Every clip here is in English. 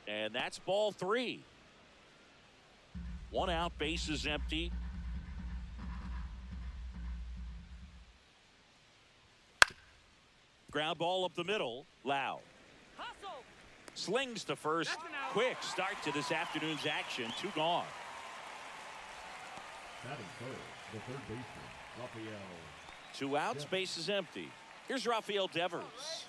And that's ball 3. 1 out, bases empty. Ground ball up the middle. Lau slings to first. Quick start to this afternoon's action. 2 gone. Batting third, the third baseman, Rafael. 2 outs, bases empty. Here's Rafael Devers.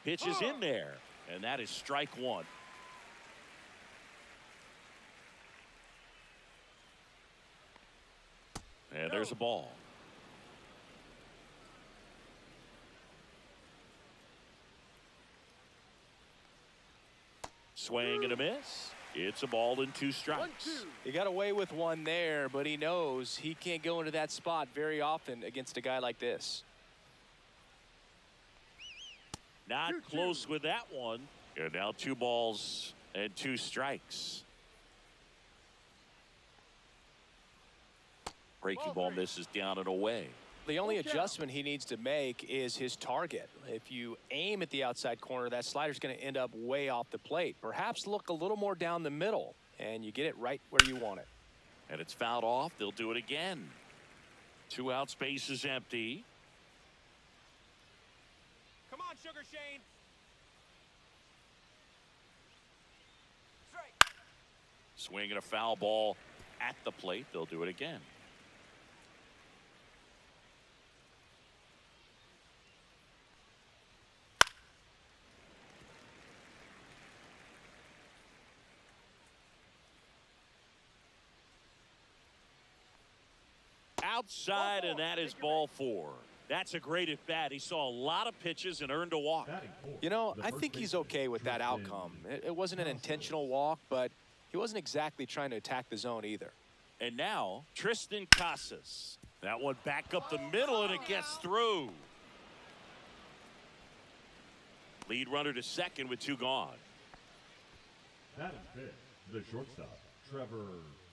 Pitch is in there, and that is strike 1. And there's a ball. Swing and a miss. It's a ball and 2 strikes. He got away with one there, but he knows he can't go into that spot very often against a guy like this. Not close with that one. And now 2 balls and 2 strikes. Breaking ball misses down and away. The only adjustment he needs to make is his target. If you aim at the outside corner, that slider's going to end up way off the plate. Perhaps look a little more down the middle, and you get it right where you want it. And it's fouled off. They'll do it again. 2 outs, base is empty. Come on, Sugar Shane. Swinging a foul ball at the plate. They'll do it again. Outside, and that is ball 4. That's a great at bat. He saw a lot of pitches and earned a walk. You know, I think he's okay with that outcome. It wasn't an intentional walk, but he wasn't exactly trying to attack the zone either. And now Tristan Casas. That one back up the middle, and it gets through. Lead runner to second with 2 gone. Batting fifth, the shortstop, Trevor.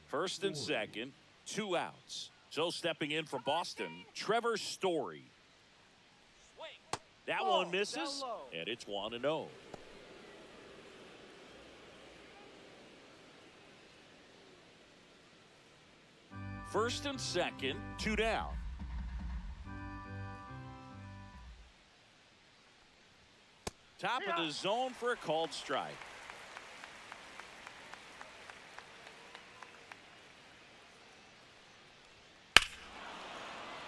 First and second, 2 outs. So stepping in for Boston, Trevor Story. That one misses, and it's 1-0. First and second, 2 down. Top of the zone for a called strike.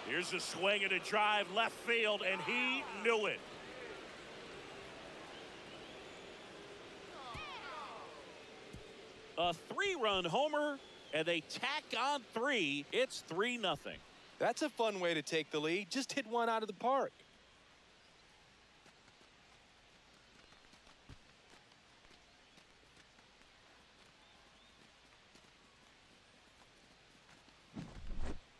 Here's a swing and a drive left field, and he knew it. A 3-run homer, and they tack on 3. It's 3-0. That's a fun way to take the lead. Just hit one out of the park.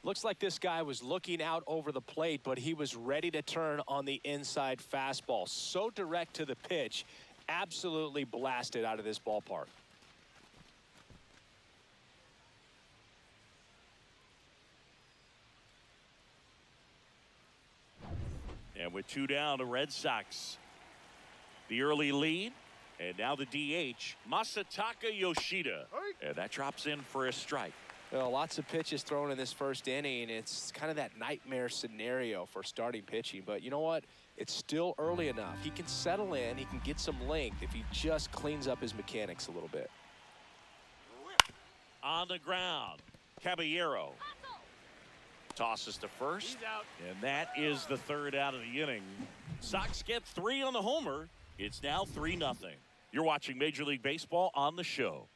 Looks like this guy was looking out over the plate, but he was ready to turn on the inside fastball. So direct to the pitch, absolutely blasted out of this ballpark. And with 2 down, the Red Sox, the early lead, and now the DH, Masataka Yoshida. And that drops in for a strike. Well, lots of pitches thrown in this first inning. It's kind of that nightmare scenario for starting pitching. But you know what? It's still early enough. He can settle in. He can get some length if he just cleans up his mechanics a little bit. On the ground, Caballero tosses to first, and that is the 3rd out of the inning. Sox get 3 on the homer. It's now 3-0. You're watching Major League Baseball on the show.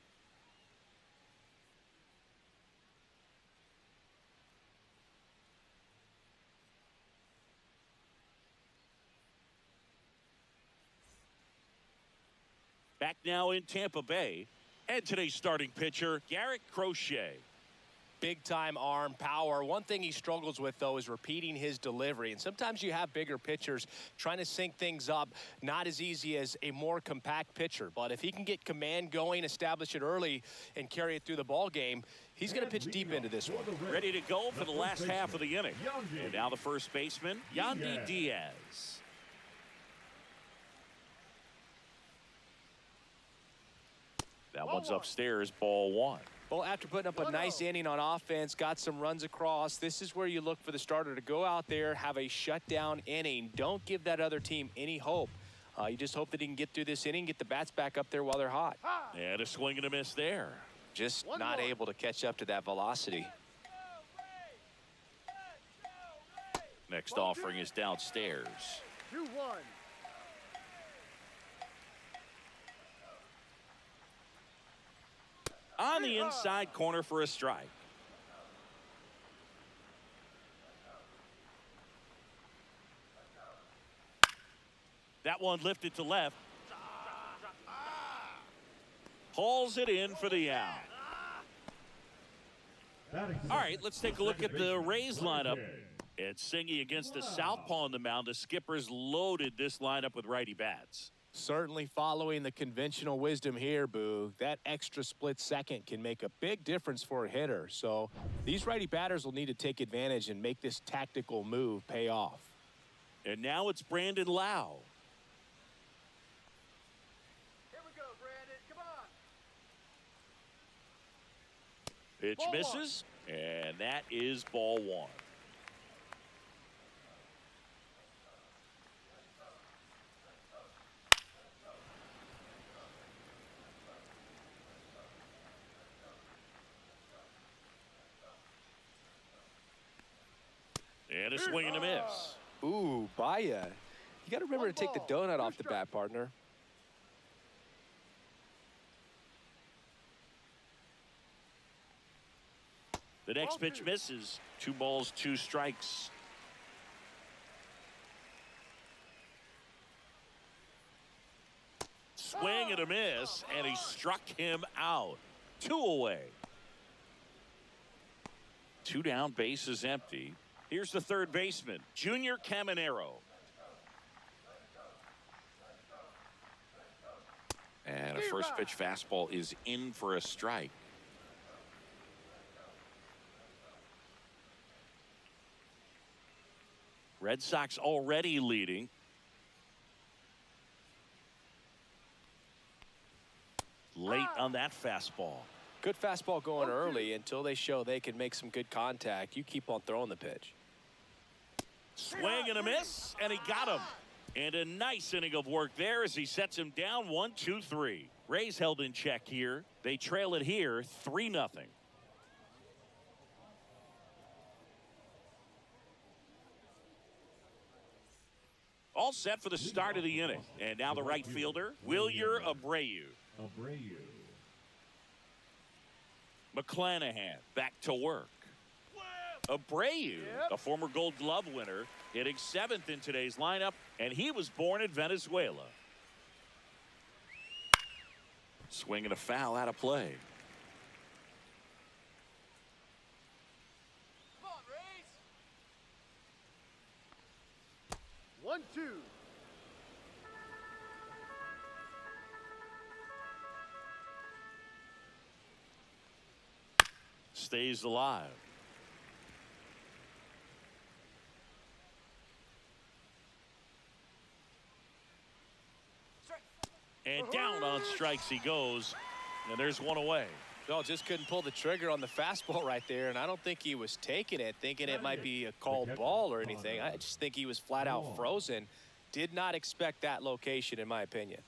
Back now in Tampa Bay, and today's starting pitcher, Garrett Crochet. Big-time arm power. One thing he struggles with, though, is repeating his delivery. And sometimes you have bigger pitchers trying to sync things up, not as easy as a more compact pitcher. But if he can get command going, establish it early, and carry it through the ball game, he's going to pitch deep into this one. Ready to go for the last half of the inning. And now the first baseman, Yandy Diaz. That one's upstairs, ball one. Well, after putting up a nice inning on offense, got some runs across, this is where you look for the starter to go out there, have a shutdown inning. Don't give that other team any hope. You just hope that he can get through this inning, get the bats back up there while they're hot. And a swing and a miss there. Just not able to catch up to that velocity. Next offering is downstairs. 2-1. On the inside corner for a strike. That one lifted to left. Hauls it in for the out. All right, let's take a look at the Rays lineup. It's Singy against the southpaw on the mound. The Skippers loaded this lineup with righty bats. Certainly following the conventional wisdom here, Boog. That extra split second can make a big difference for a hitter. So these righty batters will need to take advantage and make this tactical move pay off. And now it's Brandon Lau. Here we go, Brandon. Come on. Pitch Ball misses, and that is ball one. And a swing and a miss. Ooh, Baya. You got to remember to take the donut off the bat, partner. The next pitch misses. 2 balls, 2 strikes. Swing and a miss, and he struck him out. 2 away. 2 down, base is empty. Here's the third baseman, Junior Caminero. And a first pitch fastball is in for a strike. Red Sox already leading. Late on that fastball. Good fastball going early until they show they can make some good contact. You keep on throwing the pitch. Swing and a miss, and he got him. And a nice inning of work there as he sets him down 1-2-3. Rays held in check here. They trail it here 3-0. All set for the start of the inning. And now the right fielder, Wilyer Abreu. McClanahan back to work. Abreu, a former Gold Glove winner, hitting 7th in today's lineup, and he was born in Venezuela. Swing and a foul out of play. Come on, Rays. 1-2. Stays alive. And down on strikes he goes. And there's one away. No, just couldn't pull the trigger on the fastball right there, and I don't think he was taking it, thinking it might be a called ball or anything. I just think he was flat out frozen. Did not expect that location, in my opinion.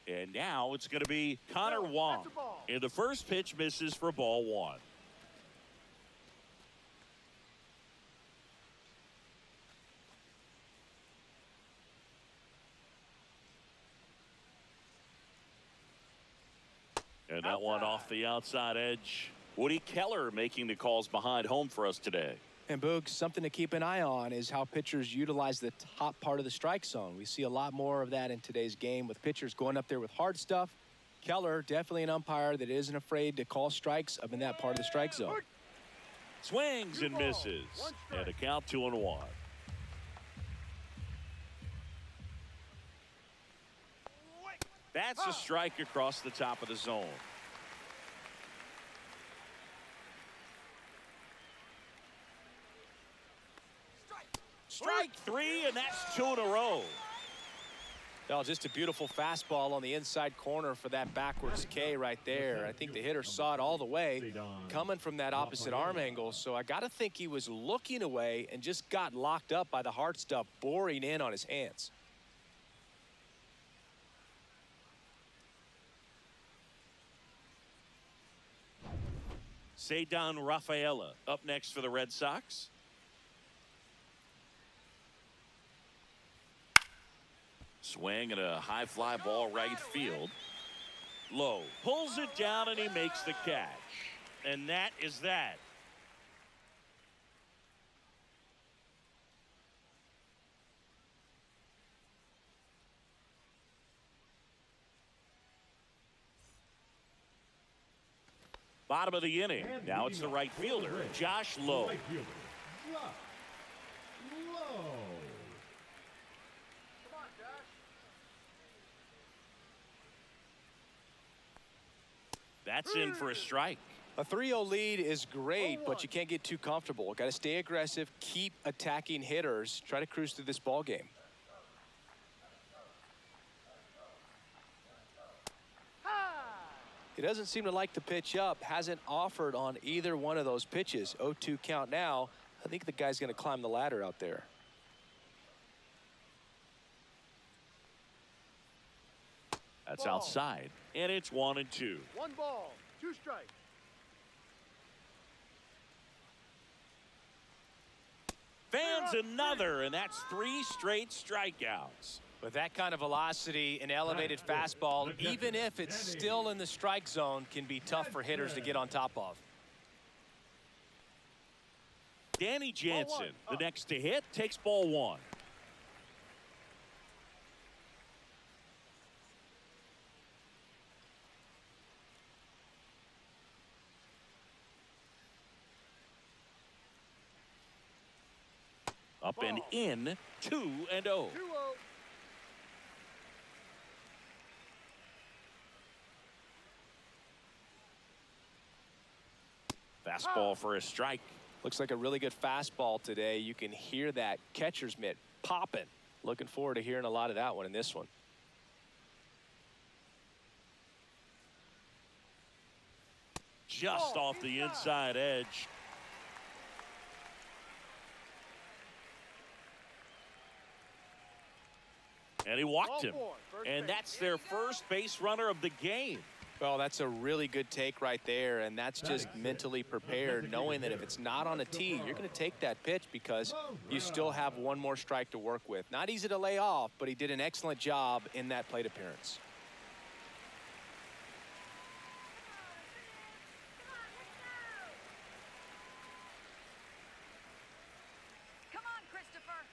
And now it's going to be Connor Wong. And the first pitch misses for ball one. And that one off the outside edge. Woody Keller making the calls behind home for us today. And Boog, something to keep an eye on is how pitchers utilize the top part of the strike zone. We see a lot more of that in today's game with pitchers going up there with hard stuff. Keller, definitely an umpire that isn't afraid to call strikes up in that part of the strike zone. Swings and misses. And a count 2-1. That's a strike across the top of the zone. Strike three, and that's 2 in a row. Well, just a beautiful fastball on the inside corner for that backwards K right there. I think the hitter saw it all the way coming from that opposite arm angle. So I got to think he was looking away and just got locked up by the hard stuff boring in on his hands. Cedar Rafaela up next for the Red Sox. Swing and a high fly ball right field. Low pulls it down and he makes the catch. And that is that. Bottom of the inning. Now it's the right fielder, Josh Lowe. Right fielder, Josh Lowe. Come on, Josh. That's in for a strike. A 3-0 lead is great, but you can't get too comfortable. Got to stay aggressive, keep attacking hitters, try to cruise through this ball game. He doesn't seem to like the pitch up, hasn't offered on either one of those pitches. 0-2 count now. I think the guy's going to climb the ladder out there. That's outside, and it's 1-2. 1 ball, 2 strikes. Fans another, and that's 3 straight strikeouts. With that kind of velocity, an elevated fastball, even if it's still in the strike zone, can be tough for hitters to get on top of. Danny Jansen, the next to hit, takes ball 1. Up and in, 2-0. 2-0. Fastball for a strike. Looks like a really good fastball today. You can hear that catcher's mitt popping. Looking forward to hearing a lot of that one in this one. Just off the inside edge. And he walked him. And that's their first base runner of the game. Well, that's a really good take right there, and that's just mentally prepared, knowing that if it's not on a tee, you're going to take that pitch because you still have one more strike to work with. Not easy to lay off, but he did an excellent job in that plate appearance. Come on, Christopher.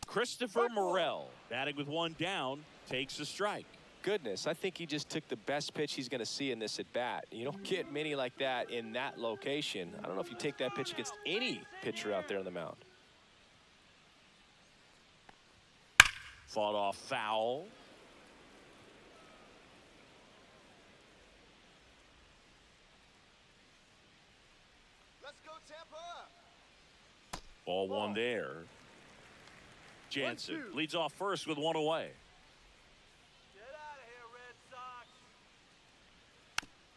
Christopher Morel, batting with 1 down, takes a strike. Goodness, I think he just took the best pitch he's going to see in this at bat. You don't get many like that in that location. I don't know if you take that pitch against any pitcher out there on the mound. Fought off foul. Let's go, Tampa. Ball 1 there. Jansen leads off first with 1 away. Get out of here, Red Sox.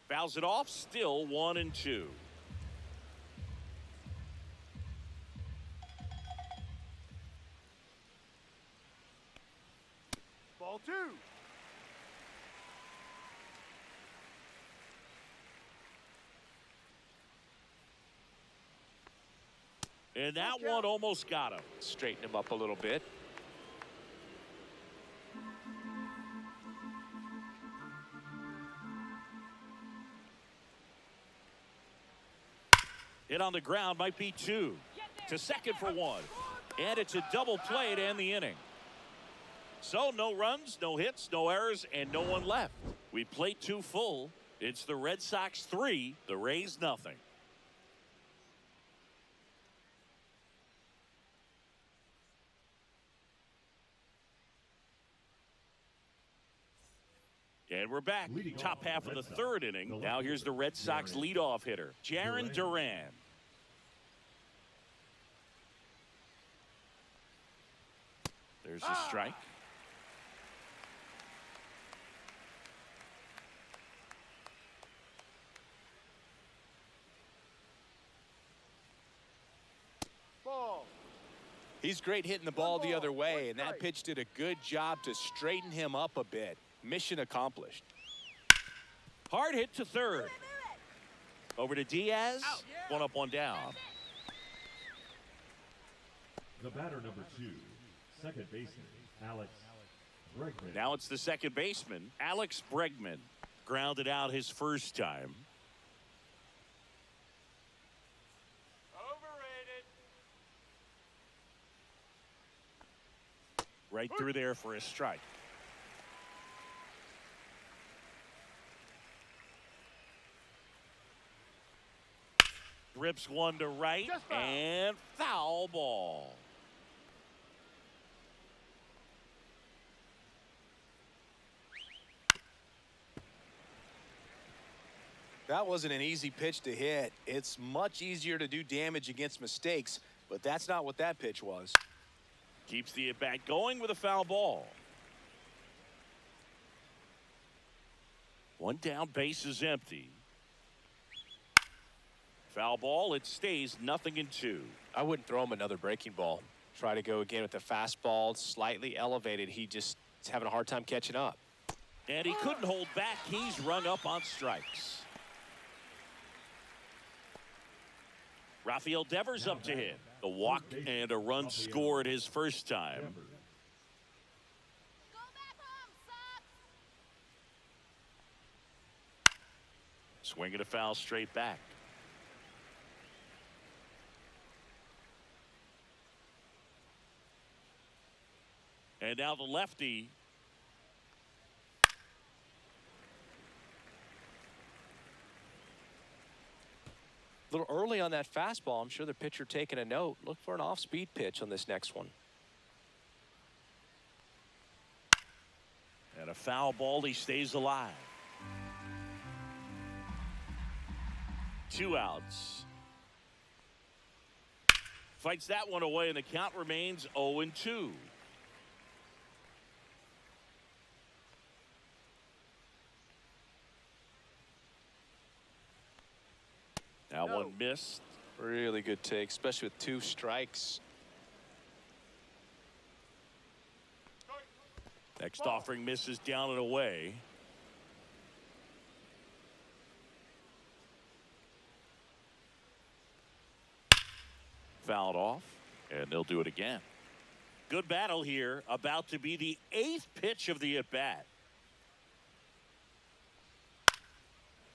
Fouls it off, still 1-2. Ball 2. And that one almost got him. Straighten him up a little bit. Hit on the ground, might be 2. To second for 1. And it's a double play to end the inning. So no runs, no hits, no errors, and no one left. We played 2 full. It's the Red Sox 3, the Rays nothing. And we're back. Top half of the third inning. Now here's the Red Sox leadoff hitter, Jarren Duran. There's a strike. He's great hitting the ball the other way, and that pitch did a good job to straighten him up a bit. Mission accomplished. Hard hit to third. Over to Diaz. One up, one down. The batter number 2, second baseman, Alex Bregman. Now it's the second baseman, Alex Bregman. Grounded out his first time. Overrated. Right through there for a strike. Rips one to right and foul ball. That wasn't an easy pitch to hit. It's much easier to do damage against mistakes, but that's not what that pitch was. Keeps the at-bat going with a foul ball. One down, base is empty. Foul ball, it stays 0-2. I wouldn't throw him another breaking ball. Try to go again with the fastball, slightly elevated. He just is having a hard time catching up. And he couldn't hold back. He's rung up on strikes. Rafael Devers up to hit. The walk and a run scored his first time. Go back home, Sox. Swinging a foul straight back. And now the lefty. A little early on that fastball. I'm sure the pitcher taking a note. Look for an off-speed pitch on this next one. And a foul ball, he stays alive. 2 outs. Fights that one away, and the count remains 0-2. Now one missed. Really good take, especially with 2 strikes. Next offering misses down and away. Fouled off, and they'll do it again. Good battle here, about to be the 8th pitch of the at-bat.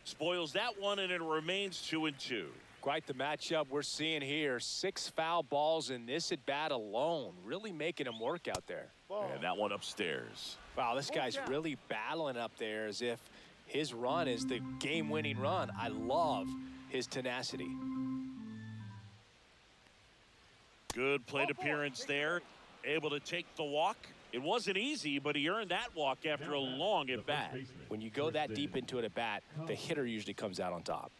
Spoils that one, and it remains 2-2. Quite the matchup we're seeing here. 6 foul balls in this at-bat alone. Really making him work out there. And that one upstairs. Wow, this guy's really battling up there as if his run is the game-winning run. I love his tenacity. Good plate appearance there. Able to take the walk. It wasn't easy, but he earned that walk after a long at-bat. When you go that deep into an at-bat, the hitter usually comes out on top.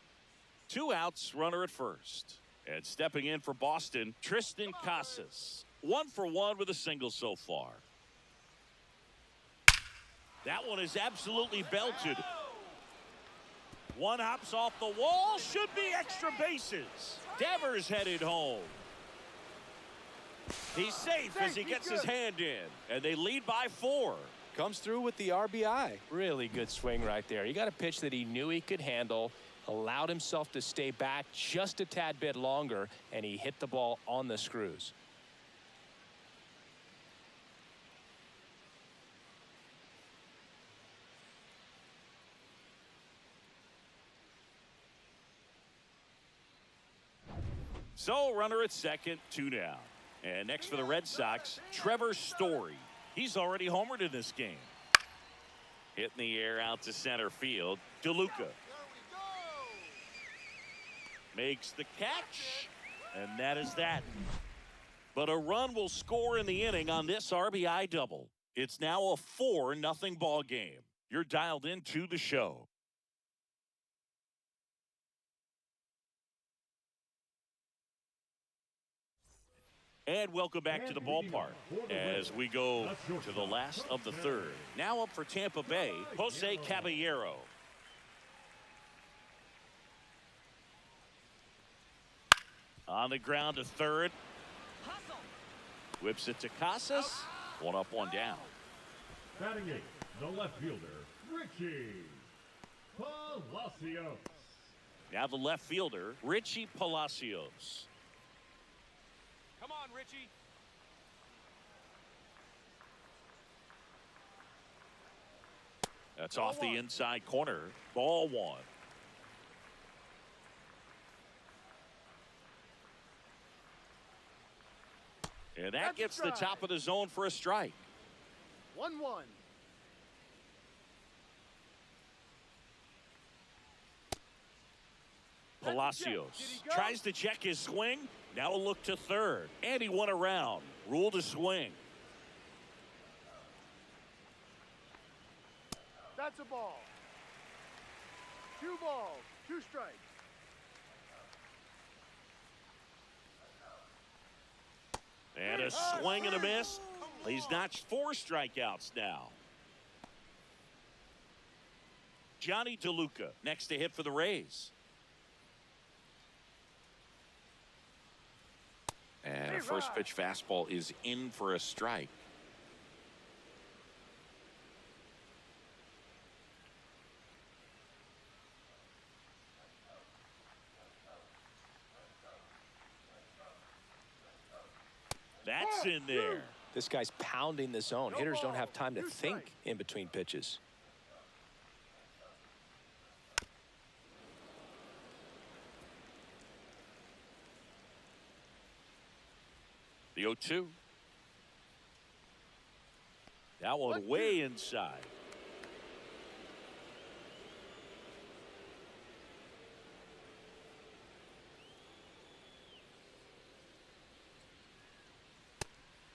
2 outs, runner at first. And stepping in for Boston, Tristan Casas. 1 for 1 with a single so far. That one is absolutely belted. One hops off the wall. Should be extra bases. Devers headed home. He's safe as he gets his hand in. And they lead by 4. Comes through with the RBI. Really good swing right there. He got a pitch that he knew he could handle, allowed himself to stay back just a tad bit longer, and he hit the ball on the screws. So runner at second, 2 down. And next for the Red Sox, Trevor Story. He's already homered in this game. Hit in the air out to center field. DeLuca makes the catch, and that is that. But a run will score in the inning on this RBI double. It's now a 4-0 ball game. You're dialed into the show. And welcome back to the ballpark as we go to the last of the third. Now up for Tampa Bay, Jose Caballero. On the ground to third. Whips it to Casas. One up, one down. Batting eighth, the left fielder, Richie Palacios. Now the left fielder, Richie Palacios. Come on, Richie. That's off the inside corner. Ball one. And that gets the top of the zone for a strike. 1-1. Palacios tries to check his swing. Now a look to third. And he went around. Rule to swing. That's a ball. 2 balls, 2 strikes. And a swing and a miss. He's notched 4 strikeouts now. Johnny DeLuca next to hit for the Rays. And a first pitch fastball is in for a strike. That's in there. This guy's pounding the zone. Hitters don't have time to think in between pitches. The 0-2. That one way inside.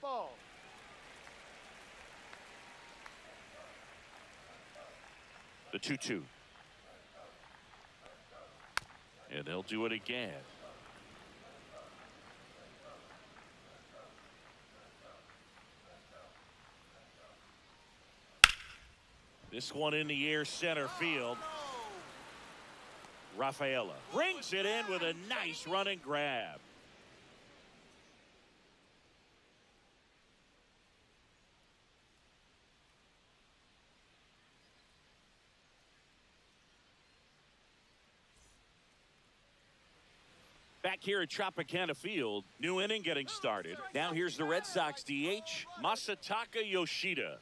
Ball. The 2-2. And they'll do it again. This one in the air center field. Rafaela brings it in with a nice running grab. Back here at Tropicana Field, new inning getting started. Now here's the Red Sox DH, Masataka Yoshida.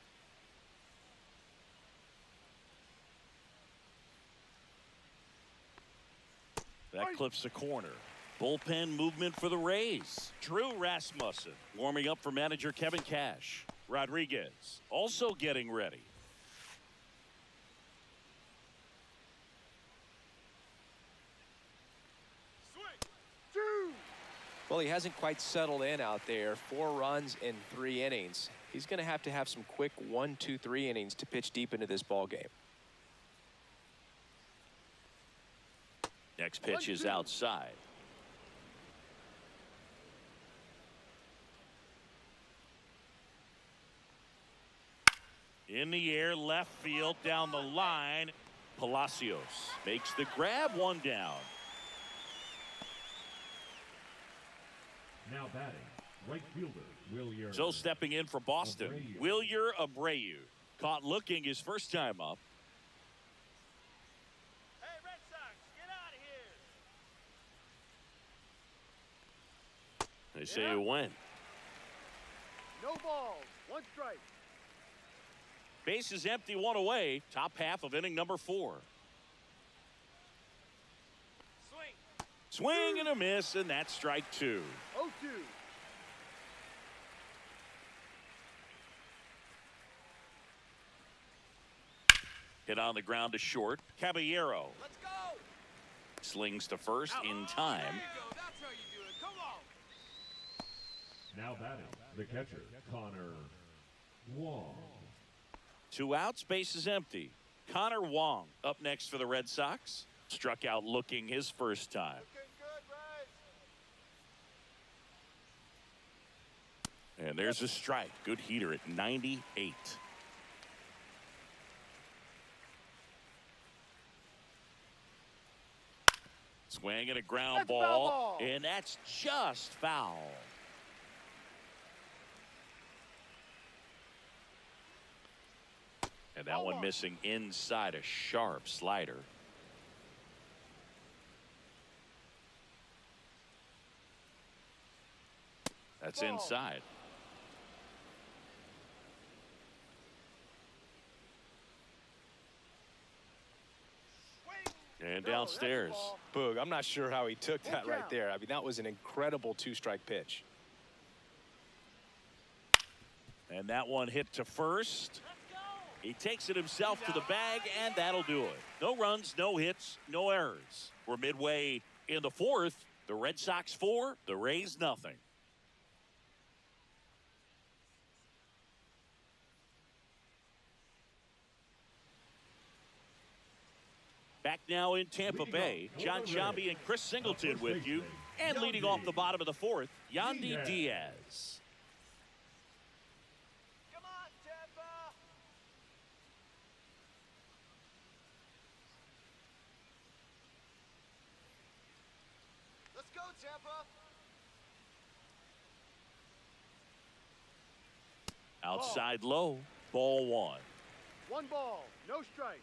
That clips the corner. Bullpen movement for the Rays. Drew Rasmussen warming up for manager Kevin Cash. Rodriguez also getting ready. Well, he hasn't quite settled in out there. 4 runs in 3 innings. He's going to have some quick 1, 2, 3 innings to pitch deep into this ball game. Next pitch is outside. In the air, left field, down the line. Palacios makes the grab, 1 down. Now batting, right fielder, Wilyer. So stepping in for Boston, Wilyer Abreu. Caught looking his first time up. Hey, Red Sox, get out of here. They say it went. No balls, 1 strike. Base is empty, 1 away. Top half of inning number 4. Swing and a miss, and that's strike 2. 0-2. Hit on the ground to short. Caballero Let's go. slings to first in time. There you go. That's how you do it. Come on. Now batting, the catcher, Connor Wong. 2 outs, base is empty. Connor Wong up next for the Red Sox. Struck out looking his first time. Looking good, Ray. And there's a strike. Good heater at 98. Swing and a ground That's foul ball. ball. And that's just foul. And that one missing inside a sharp slider. That's Ball. inside. And No, that's downstairs. ball. Boog, I'm not sure how he took that Full right count. there. I mean, that was an incredible 2-strike pitch. And that one hit to first. He takes it himself to the bag, and that'll do it. No runs, no hits, no errors. We're midway in the fourth. The Red Sox 4, the Rays nothing. Back now in Tampa Bay, John Sciambi and Chris Singleton with you. And leading off the bottom of the fourth, Yandy Diaz. Come on, Tampa. Let's go, Tampa. Outside low, ball 1. 1 ball, no strikes.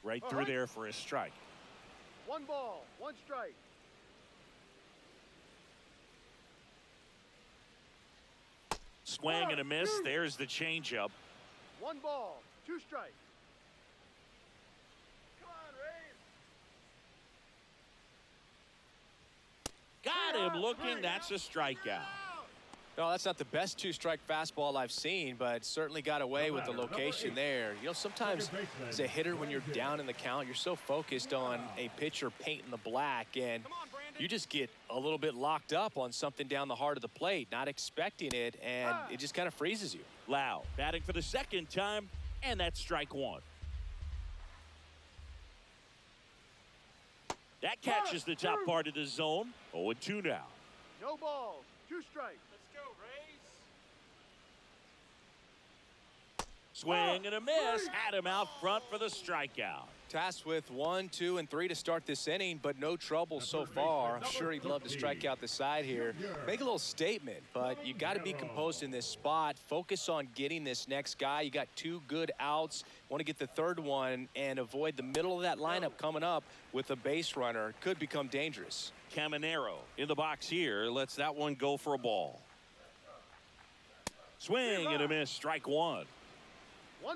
Right All through right. there for a strike. 1 ball, 1 strike. Swing and a miss. There's the changeup. 1 ball, 2 strikes. Come on, Rays. Got him looking. That's a strikeout. No, that's not the best 2-strike fastball I've seen, but certainly got away with the location there. You know, sometimes as a hitter, when you're down in the count, you're so focused on a pitcher painting the black, and Come on, Brandon. you just get a little bit locked up on something down the heart of the plate, not expecting it, and it just kind of freezes you. Lau batting for the second time, and that's strike 1. That catches the top part of the zone. 0-2 now. No balls, 2 strikes. Let's go, Rays. Swing and a miss. Had him out front for the strikeout. Tasked with 1, 2, and 3 to start this inning, but no trouble so far. I'm sure he'd love to strike out the side here. Make a little statement, but you got to be composed in this spot. Focus on getting this next guy. You got 2 good outs. Want to get the third one and avoid the middle of that lineup coming up with a base runner. Could become dangerous. Caminero in the box here. Lets that one go for a ball. Swing and a miss. Strike 1. 1-1.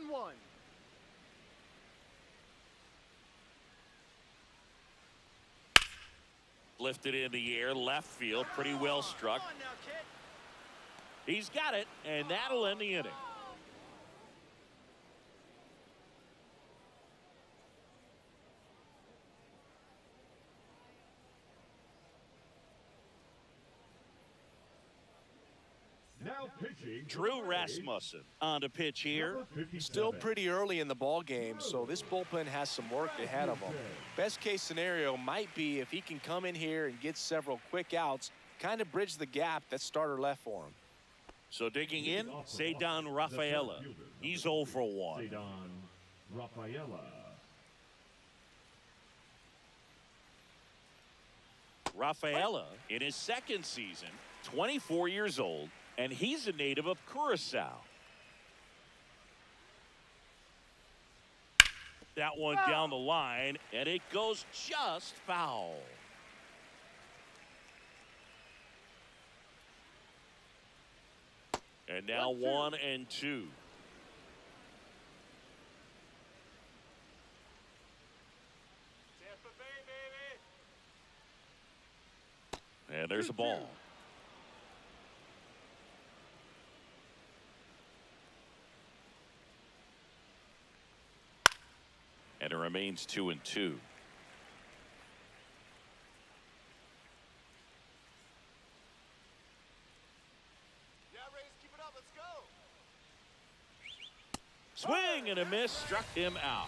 Lifted in the air, left field, pretty well struck. Come on now, kid. He's got it, and that'll end the inning. Now pitching, Drew Rasmussen on to pitch here. Still pretty early in the ball game, so this bullpen has some work ahead of him. Best case scenario might be if he can come in here and get several quick outs, kind of bridge the gap that starter left for him. So digging in, Cedon Rafaela. He's 0 for 1. Cedon Rafaela. Rafaela in his second season, 24 years old, and he's a native of Curacao. That one down the line, and it goes just foul. And now 1 and 2. Tampa Bay, baby. And there's a ball. remains 2-2. Yeah, Rays, keep it up. Let's go. Swing and a miss, struck him out.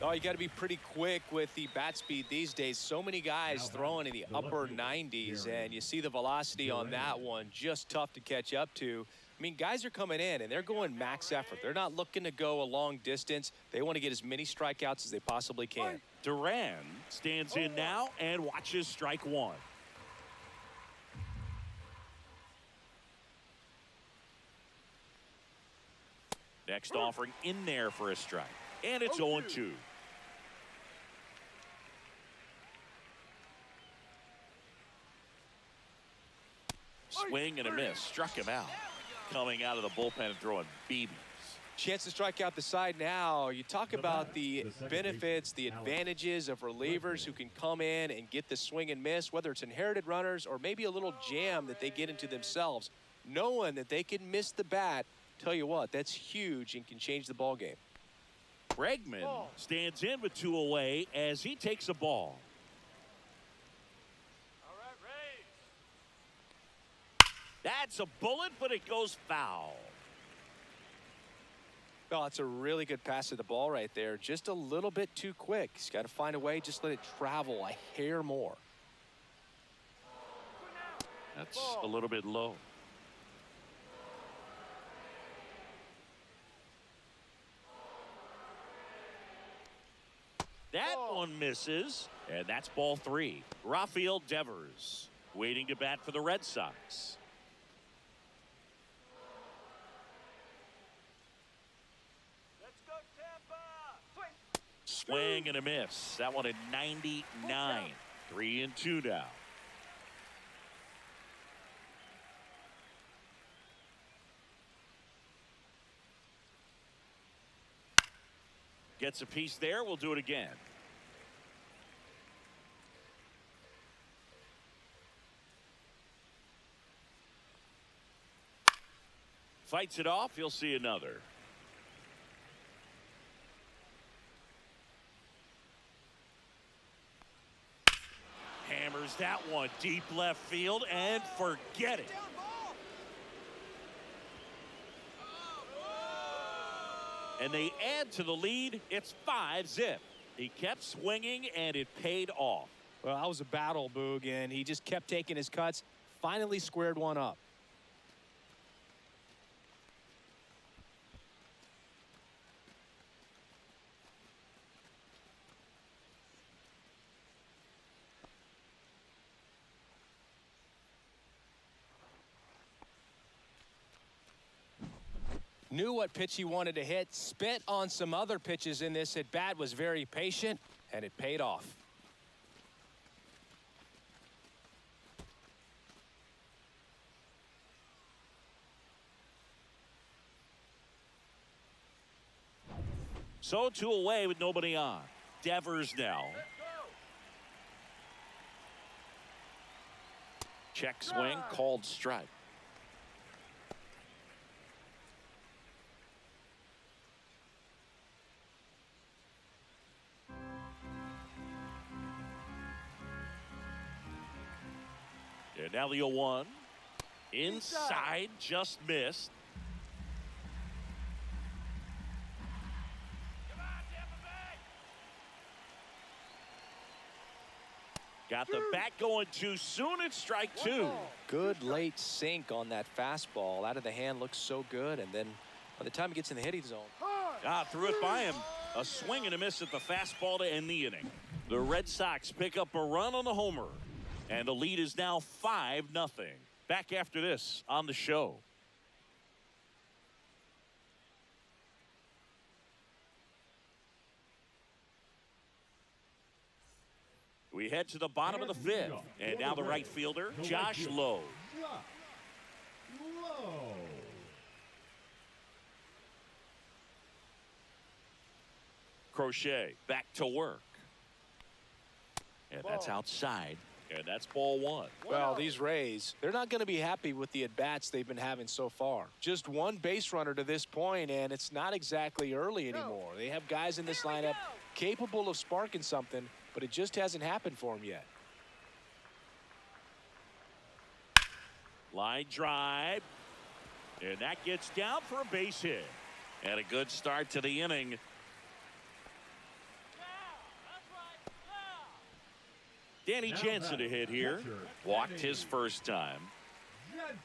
Oh, you got to be pretty quick with the bat speed these days. So many guys throwing in the upper 90s, and you see the velocity on that one, just tough to catch up to. I mean, guys are coming in, and they're going max effort. They're not looking to go a long distance. They want to get as many strikeouts as they possibly can. Duran stands in now and watches strike one. Next offering in there for a strike. And it's 0-2. Swing and a miss. Struck him out. Coming out of the bullpen and throwing BBs. Chance to strike out the side now. You talk about the benefits, the advantages of relievers who can come in and get the swing and miss, whether it's inherited runners or maybe a little jam that they get into themselves. Knowing that they can miss the bat, tell you what, that's huge and can change the ball game. Bregman stands in with 2 away as he takes a ball. All right, Rays. That's a bullet, but it goes foul. Well, it's a really good pass to the ball right there. Just a little bit too quick. He's got to find a way, just let it travel a hair more. That's a little bit low. That one misses, and that's ball 3. Rafael Devers waiting to bat for the Red Sox. Let's go, Tampa. Swing and a miss. That one at 99. 3-2 now. Gets a piece there. We'll do it again. Fights it off. You'll see another. Hammers that one deep left field and forget it. And they add to the lead. It's 5-zip. He kept swinging, and it paid off. Well, that was a battle, Boog, and he just kept taking his cuts. Finally squared one up. Knew what pitch he wanted to hit, spit on some other pitches in this at bat, was very patient, and it paid off. So 2 away with nobody on. Devers now. Check swing, called strike. And now the 0-1. Inside, just missed. Come on, Tampa Bay. Got the bat going too soon. It's strike 2. Good late sink on that fastball. Out of the hand, looks so good, and then by the time he gets in the hitting zone. Threw it by him. A swing and a miss at the fastball to end the inning. The Red Sox pick up a run on the homer. And the lead is now 5-0. Back after this on the show. We head to the bottom of the 5th. And now the right fielder, Josh Lowe. Crochet back to work. And that's outside. And that's ball 1. Well, these Rays, they're not going to be happy with the at-bats they've been having so far. Just one base runner to this point, and it's not exactly early anymore. They have guys in this lineup capable of sparking something, but it just hasn't happened for him yet. Line drive. And that gets down for a base hit. And a good start to the inning. Danny Now Jansen to hit here. catcher, Walked Danny his first time. Jensen.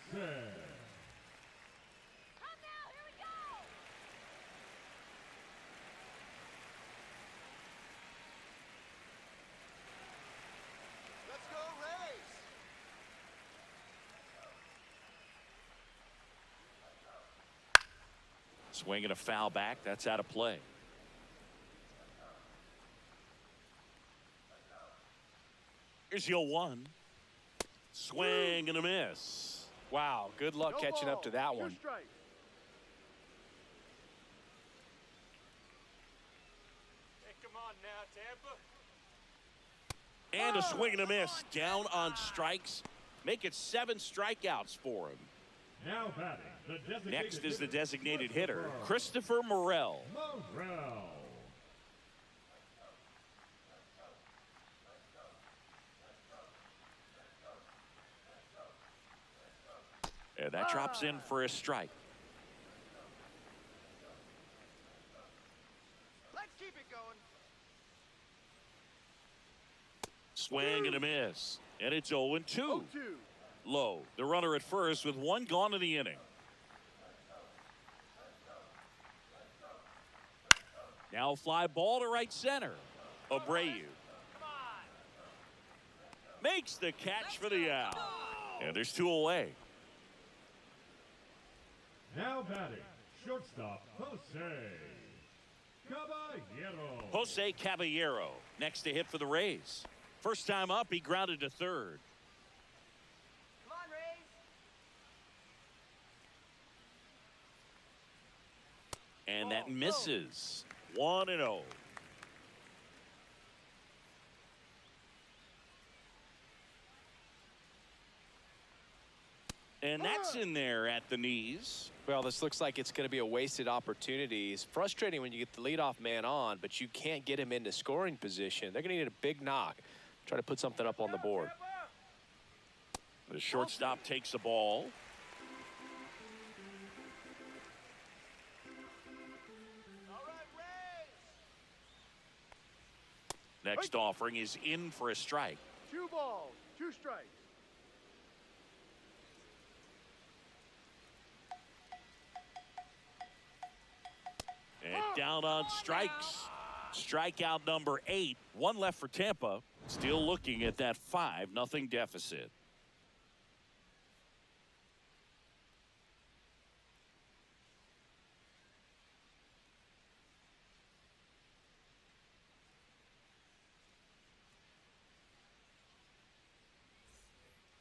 Let's go, Rays! Swinging a foul back. That's out of play. Here's the 0-1. Swing and a miss. Wow, good luck No catching ball, up to that 2 one. strikes. Hey, come on now, Tampa. And a swing and a miss. Down on strikes. Make it 7 strikeouts for him. Now batting, the designated Next is the hitter, designated hitter, Christopher Christopher Morel. Morel. And that drops in for a strike. Let's keep it going. Swing and a miss. And it's 0-2. 0-2. Low. The runner at first with 1 gone in the inning. Now fly ball to right center. Abreu makes the catch for the out. And there's 2 away. Now batting, shortstop Jose Caballero. Jose Caballero next to hit for the Rays. First time up, he grounded to third. Come on, Rays. And that misses. 1-0. And that's in there at the knees. Well, this looks like it's going to be a wasted opportunity. It's frustrating when you get the leadoff man on, but you can't get him into scoring position. They're going to need a big knock. Try to put something up on the board. The shortstop takes the ball. All right, Rays! Next offering is in for a strike. 2 balls, 2 strikes. And down on strikes. Strikeout number 8. 1 left for Tampa. Still looking at that 5-0 deficit.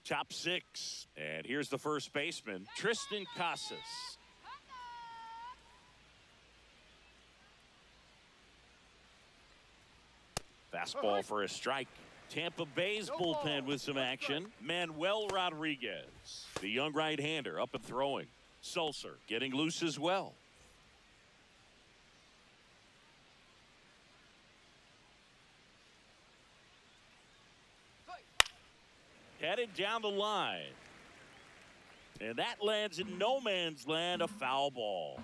Top 6. And here's the first baseman, Tristan Casas. Fastball for a strike. Tampa Bay's bullpen with some action. Manuel Rodriguez, the young right-hander, up and throwing. Sulcer getting loose as well. Headed down the line. And that lands in no man's land, a foul ball.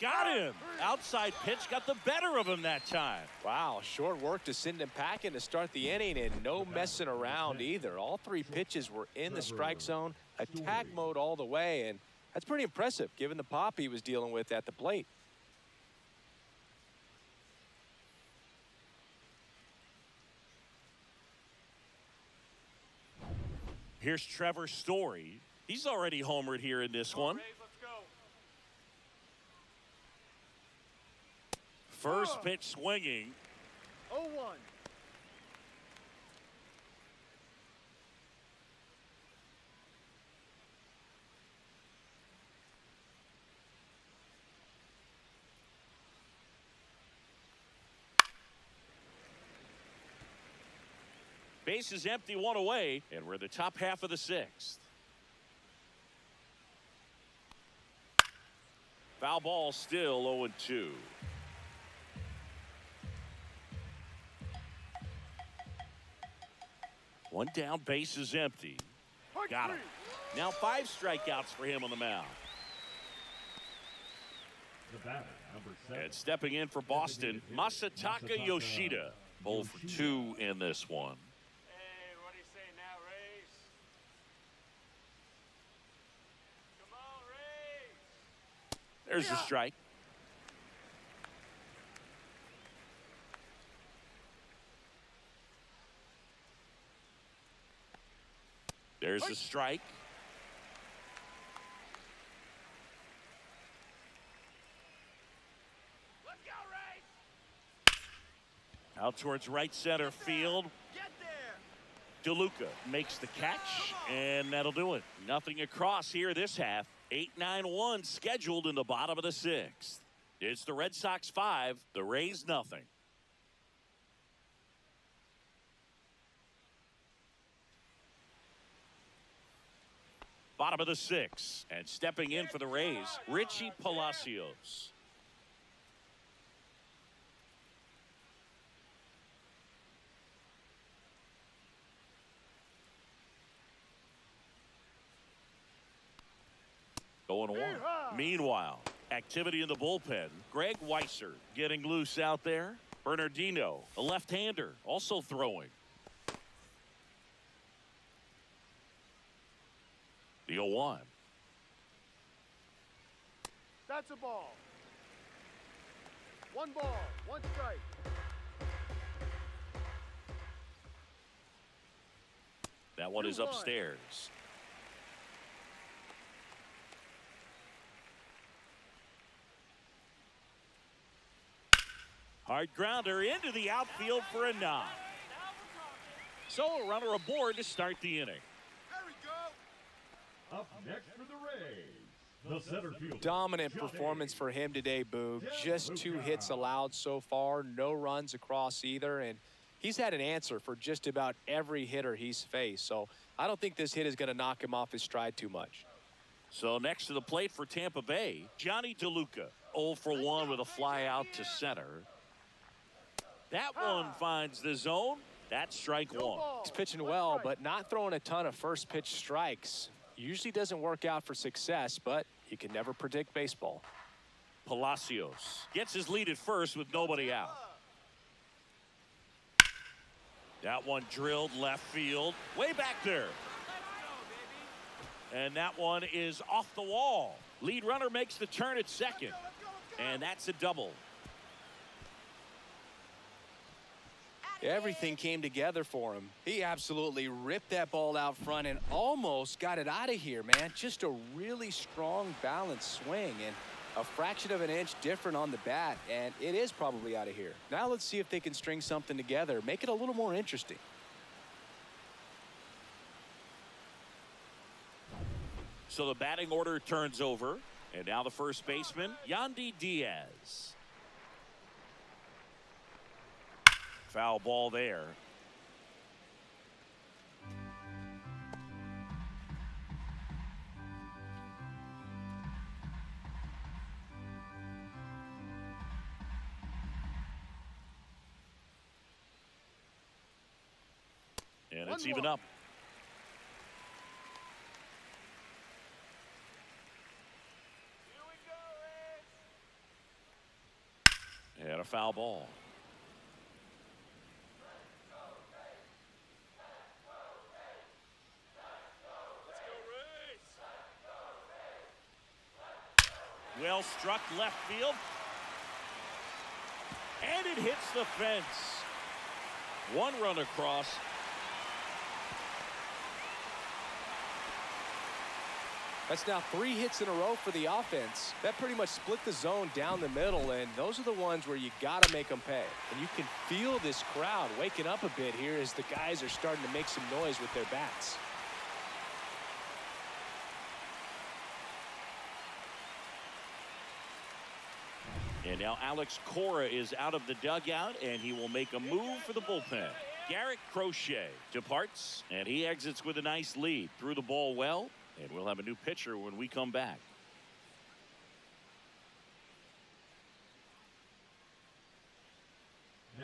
Got him. Outside pitch got the better of him that time. Wow, short work to send him packing to start the inning, and no messing around either. All 3 pitches were in the strike zone, attack mode all the way, and that's pretty impressive given the pop he was dealing with at the plate. Here's Trevor Story. He's already homered here in this one. Rays, let's go. First pitch swinging. 0-1. Base is empty, 1 away, and we're in the top half of the 6th. Foul ball, still 0-2. One down, base is empty. Got him. Now 5 strikeouts for him on the mound. The batter, number 7. And stepping in for Boston, Masataka Yoshida. 0 for 2 in this one. Hey, what do you say now, Rays? Come on, Rays! There's the strike. There's the strike. Let's go, Rays! Out towards right center field. Get there! DeLuca makes the catch, and that'll do it. Nothing across here this half. 8-9-1 scheduled in the bottom of the 6th. It's the Red Sox 5, the Rays nothing. Bottom of the 6th, and stepping in for the Rays, Richie Palacios. Going one. Meanwhile, activity in the bullpen. Greg Weiser getting loose out there. Bernardino, a left-hander, also throwing. The 0-1. That's a ball. 1 ball, 1 strike. That one is 2-1. upstairs. Hard grounder into the outfield for a knock. So a runner aboard to start the inning. There we go! Up next for the Rays, the center fielder. Dominant Johnny. performance for him today, Boog. Just 2 hits allowed so far, no runs across either, and he's had an answer for just about every hitter he's faced. So I don't think this hit is going to knock him off his stride too much. So next to the plate for Tampa Bay, Johnny DeLuca, 0 for 1 with a fly out to center. That one finds the zone. That's strike 1. He's pitching well, but not throwing a ton of first pitch strikes. Usually doesn't work out for success, but you can never predict baseball. Palacios gets his lead at first with nobody out. That one drilled left field, way back there. And that one is off the wall. Lead runner makes the turn at second. And that's a double. Everything came together for him. He absolutely ripped that ball out front and almost got it out of here, man. Just a really strong, balanced swing and a fraction of an inch different on the bat, and it is probably out of here. Now let's see if they can string something together, make it a little more interesting. So the batting order turns over, and now the first baseman, Yandy Diaz. Foul ball there. And it's even up. And a foul ball. Well struck left field. And it hits the fence. 1 run across. That's now 3 hits in a row for the offense. That pretty much split the zone down the middle, and those are the ones where you got to make them pay. And you can feel this crowd waking up a bit here as the guys are starting to make some noise with their bats. And now Alex Cora is out of the dugout, and he will make a move for the bullpen. Garrett Crochet departs, and he exits with a nice lead. Threw the ball well, and we'll have a new pitcher when we come back.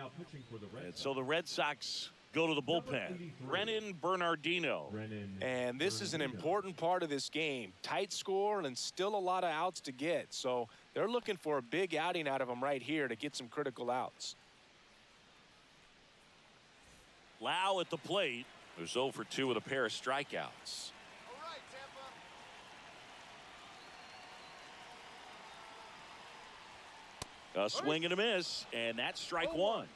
Now pitching for the Red And Sox. so the Red Sox go to the bullpen. Brennan Bernardino. And this is an important part of this game. Tight score and still a lot of outs to get. So they're looking for a big outing out of him right here to get some critical outs. Lau at the plate, who's 0 for 2 with a pair of strikeouts. All right, Tampa. A swing and a miss, and that's strike one.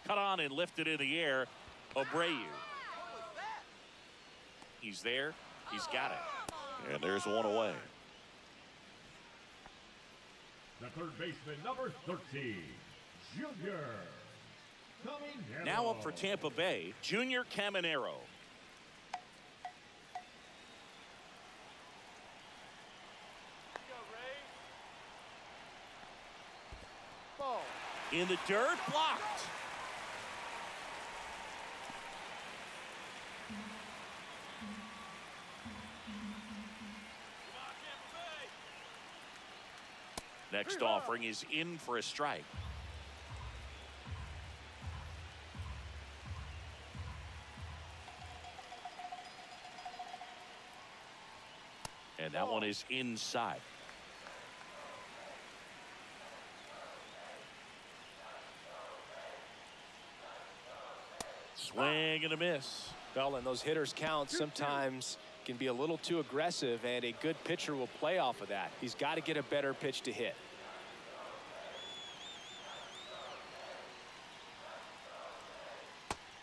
Cut on and lifted in the air. Abreu. He's there. He's got it. And there's one away. The third baseman, number 13, Junior Caminero. Now up for Tampa Bay, Junior Caminero. Ball. In the dirt, blocked. Next offering is in for a strike. And that one is inside. Swing and a miss. Well, and those hitters count sometimes can be a little too aggressive, and a good pitcher will play off of that. He's got to get a better pitch to hit.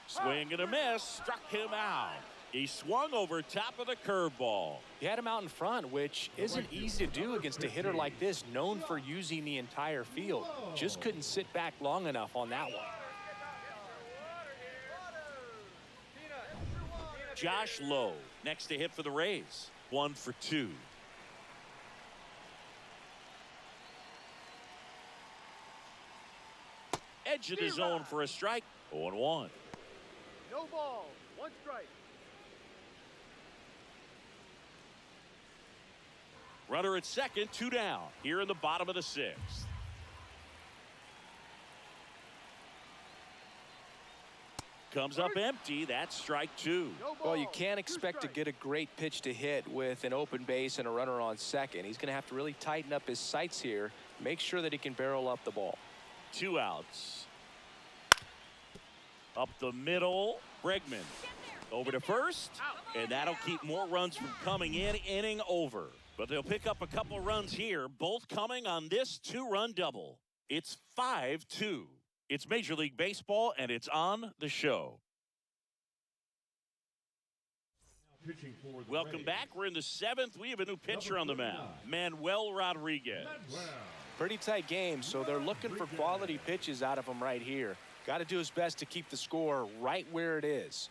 Swing and a miss, struck him out. He swung over top of the curveball. He had him out in front, which isn't easy to do against a hitter like this, known for using the entire field. Just couldn't sit back long enough on that one. Josh Lowe next to hit for the Rays. 1 for 2. Edge of the zone for a strike. 0-1. No ball. 1 strike. Runner at second, 2 down. Here in the bottom of the 6th. Comes up empty. That's strike 2. No ball. Well, you can't 2 expect to strikes. get a great pitch to hit with an open base and a runner on second. He's going to have to really tighten up his sights here, make sure that he can barrel up the ball. 2 outs. Up the middle, Bregman. Over to first, and that'll keep more runs from coming in. Inning over. But they'll pick up a couple runs here, both coming on this 2-run double. It's 5-2. It's Major League Baseball, and it's on the show. Pitching for the Welcome Rays, back. We're in the 7th. We have a new pitcher on the mound, Manuel Rodriguez. Manuel. Pretty tight game, so they're looking for quality pitches out of him right here. Got to do his best to keep the score right where it is.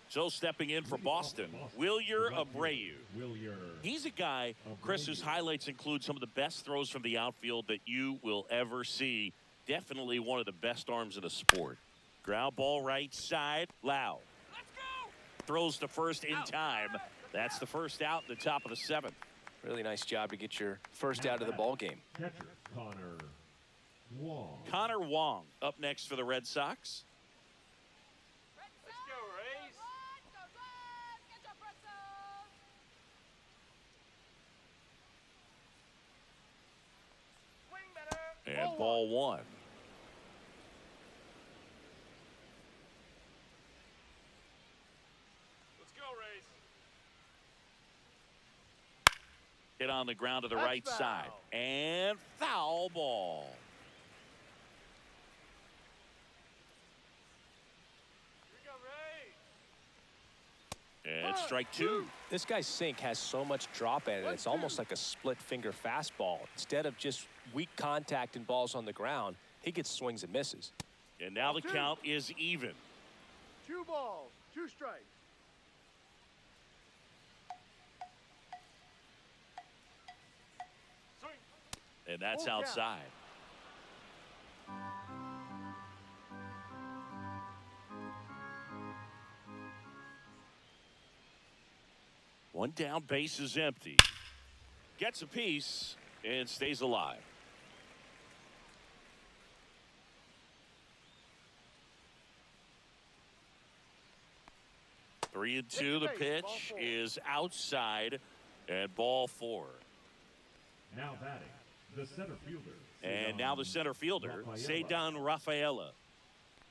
So stepping in for Boston, Wilyer Abreu. Wilyer. He's a guy, Chris, whose highlights include some of the best throws from the outfield that you will ever see. Definitely one of the best arms in the sport. Ground ball right side, Lau. Let's go. Throws to first in time. That's the first out in the top of the 7th. Really nice job to get your first out of the ball game. Catcher, Connor Wong. Connor Wong up next for the Red Sox. Let's go, Rays. Swing better. And ball 1. Let's go, Rays. Hit on the ground to the That's right foul. side. And foul ball. Here we go, Rays. And strike 2. This guy's sink has so much drop at it. It's almost like a split finger fastball. Instead of just weak contact and balls on the ground, he gets swings and misses. And now the count is even. 2 balls. 2 strikes. And that's Full count. outside. One down, base is empty. Gets a piece and stays alive. Three and two. The pitch is outside and ball four. Now batting, the center fielder. And now the center fielder, Cedon Rafaela.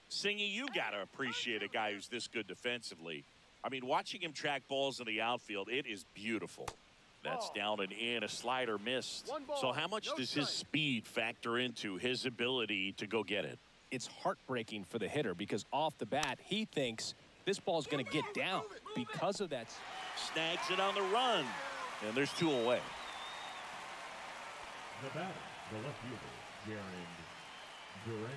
Singy, you got to appreciate a guy who's this good defensively. I mean, watching him track balls in the outfield, it is beautiful. That's down and in, a slider missed. So how much does his speed factor into his ability to go get it? It's heartbreaking for the hitter because off the bat, he thinks this ball's going to get down because of that. Snags it on the run, and there's two away. The batter, the left fielder, Jaron Duran.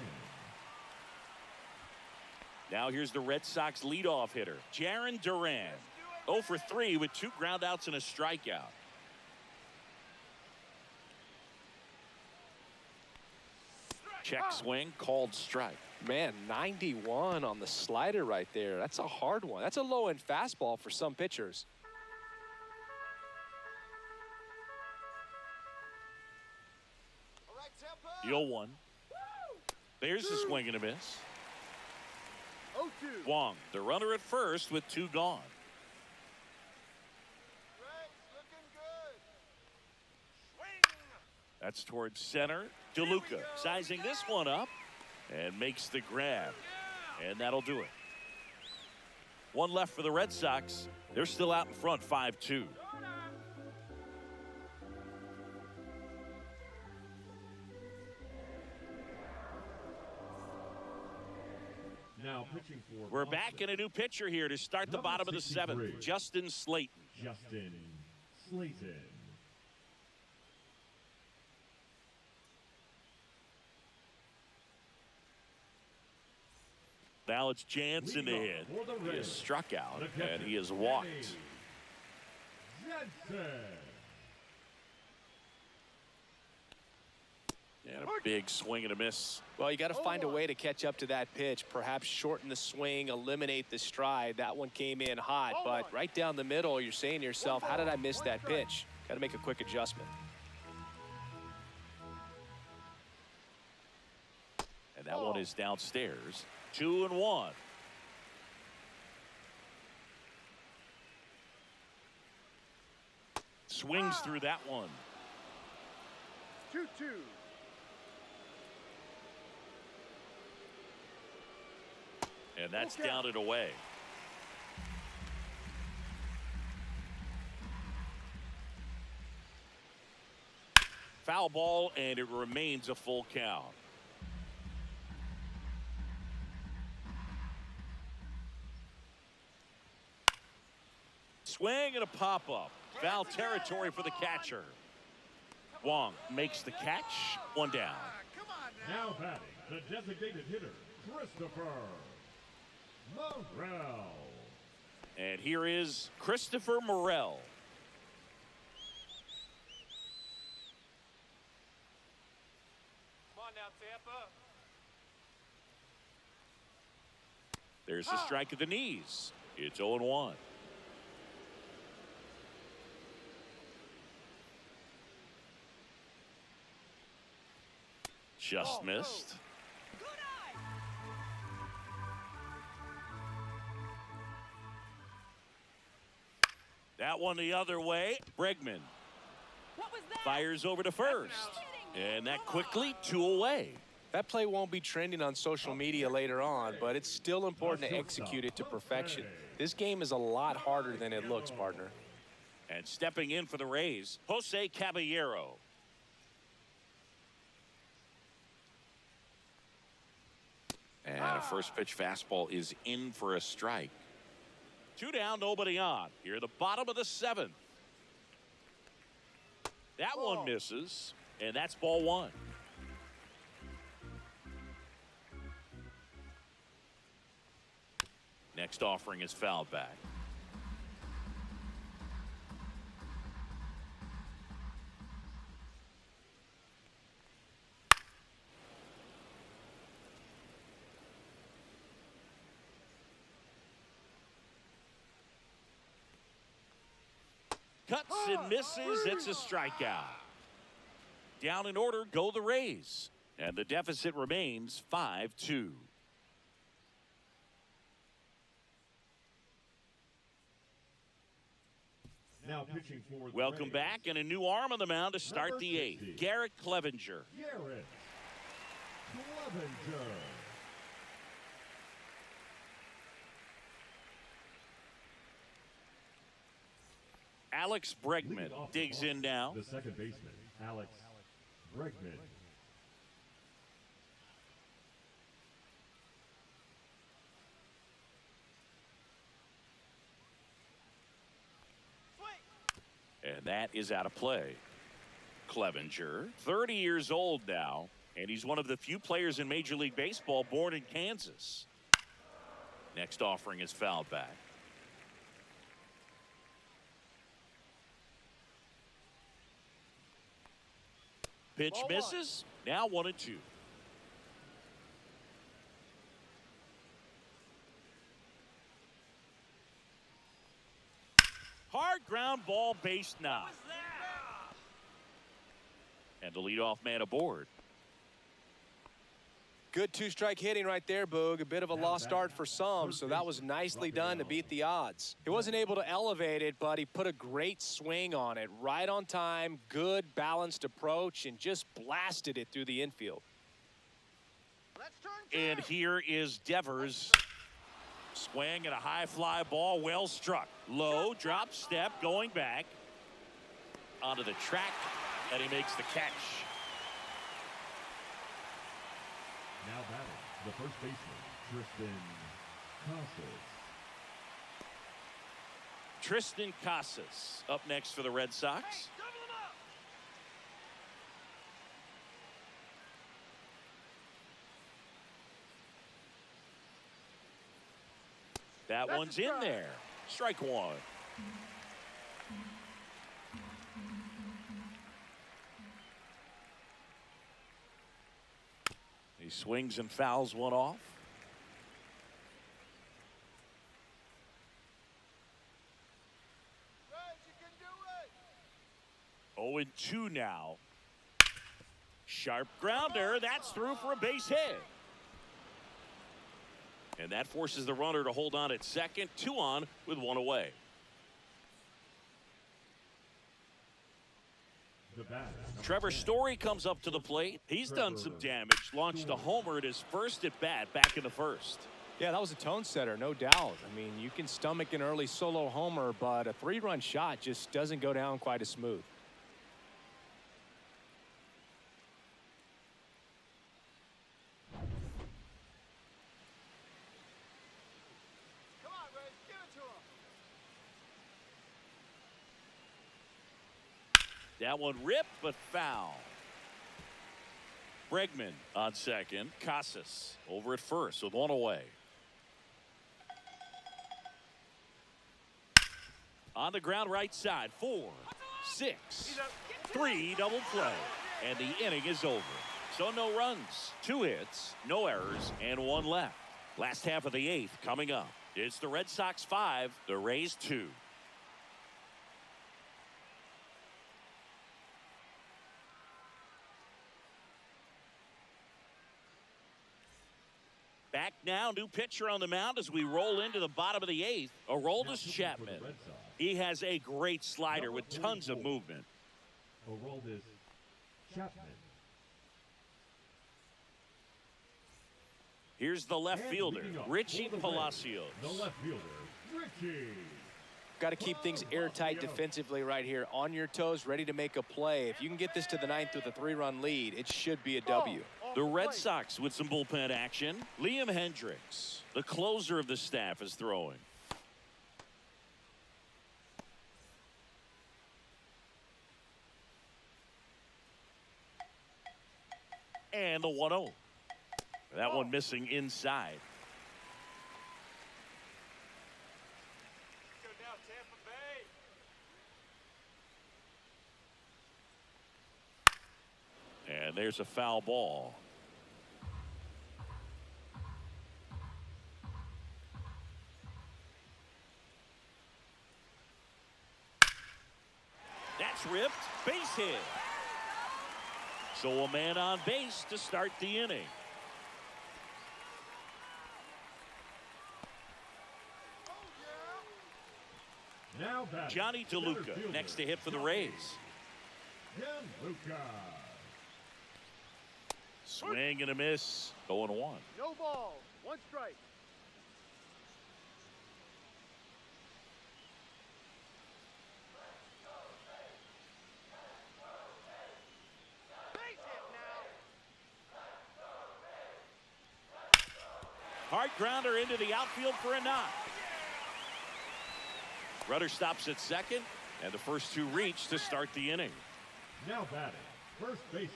Now here's the Red Sox leadoff hitter, Jaron Duran. 0 for 3 with 2 groundouts and a strikeout. Check swing, called strike. Man, 91 on the slider right there. That's a hard one. That's a low-end fastball for some pitchers. All right, Tampa. The 0-1. There's the swing and a miss. 0-2. Wong, the runner at first with 2 gone. Greg's looking good. Swing. That's towards center. DeLuca sizing this one up and makes the grab. And that'll do it. One left for the Red Sox. They're still out in front, 5-2. Now pitching for We're Boston, back in a new pitcher here to start the Number bottom of the 63. 7th. Justin Slayton. Justin Slayton. Now it's Jansen to Leadoff hit. for the He is Reds. struck out The catcher, and he is walked. Jansen. And a big swing and a miss. Well, you got to find a way to catch up to that pitch, perhaps shorten the swing, eliminate the stride. That one came in hot, but right down the middle, you're saying to yourself, how did I miss that pitch? Got to make a quick adjustment. And that one is downstairs. 2-1. Swings through that one. 2-2. And that's down and away. Foul ball, and it remains a full count. Swing and a pop-up. Foul territory for the catcher. Wong makes the catch. One down. Come on now. Now batting, the designated hitter, Christopher Morel. And here is Christopher Morel. Come on now, Tampa. There's the strike at the knees. It's 0-1. Just missed. That one the other way. Bregman fires over to first. And that quickly 2 away. That play won't be trending on social media later on, but it's still important to execute it to perfection. This game is a lot harder than it looks, partner. And stepping in for the Rays, Jose Caballero. And a first pitch fastball is in for a strike. 2 down, nobody on. Here, the bottom of the 7th. That one misses, and that's ball 1. Next offering is fouled back. Cuts and misses. It's a strikeout. Down in order go the Rays. And the deficit remains 5-2. Now pitching for the Welcome Rays, back, and a new arm on the mound to start Number the 8th. 60. Garrett Clevenger. Garrett Clevenger. Alex Bregman Leading off the digs box, in now. The second baseman, Alex Bregman. And that is out of play. Clevenger, 30 years old now, and he's one of the few players in Major League Baseball born in Kansas. Next offering is fouled back. Pitch Ball misses. Now 1-2. Hard ground ball, base knock. And the leadoff man aboard. Good two-strike hitting right there, Boog. A bit of a lost start for some, so that was nicely done to beat the odds. He wasn't able to elevate it, but he put a great swing on it. Right on time, good balanced approach, and just blasted it through the infield. Let's turn And here is Devers. Swing and a high fly ball, well struck. Low drop step, going back onto the track, and he makes the catch. Now batting, the first baseman, Tristan Casas. Tristan Casas up next for the Red Sox. That That's one's a in strike. there. Strike one. He swings and fouls one off. Reds, you can do it. 0-2 now. Sharp grounder. That's through for a base hit. And that forces the runner to hold on at second. 2 on with 1 away. The batter, Trevor Story comes up to the plate. He's done some damage. Launched a homer at his first at bat back in the first. Yeah, that was a tone setter, no doubt. I mean, you can stomach an early solo homer, but a 3-run shot just doesn't go down quite as smooth. Come on, Reds, give it to him. That one ripped, but foul. Bregman on second. Casas over at first with 1 away. On the ground right side. 4, 6, 3 double play. And the inning is over. So no runs, 2 hits, no errors, and 1 left. Last half of the 8th coming up. It's the Red Sox 5, the Rays 2. Back now, new pitcher on the mound as we roll into the bottom of the 8th. Aroldis Chapman. He has a great slider with tons of movement. Aroldis Chapman. Here's the left And fielder, leading off Richie for the Rays, Palacios. The left fielder, Richie. Got to keep things airtight defensively right here. On your toes, ready to make a play. If you can get this to the 9th with a 3-run lead, it should be a W. The Red Sox with some bullpen action. Liam Hendricks, the closer of the staff, is throwing. And the 1-0. That one missing inside. Go now, Tampa Bay. And there's a foul ball. ripped, base hit. So a man on base to start the inning. Now batting, Johnny center DeLuca fielder, next to hit for the Rays. DeLuca. Swing and a miss. 0-1. No ball. One strike. Base hit now. Hard grounder into the outfield for a knock. Rudder stops at second, and the first two reach to start the inning. Now batting, first baseman,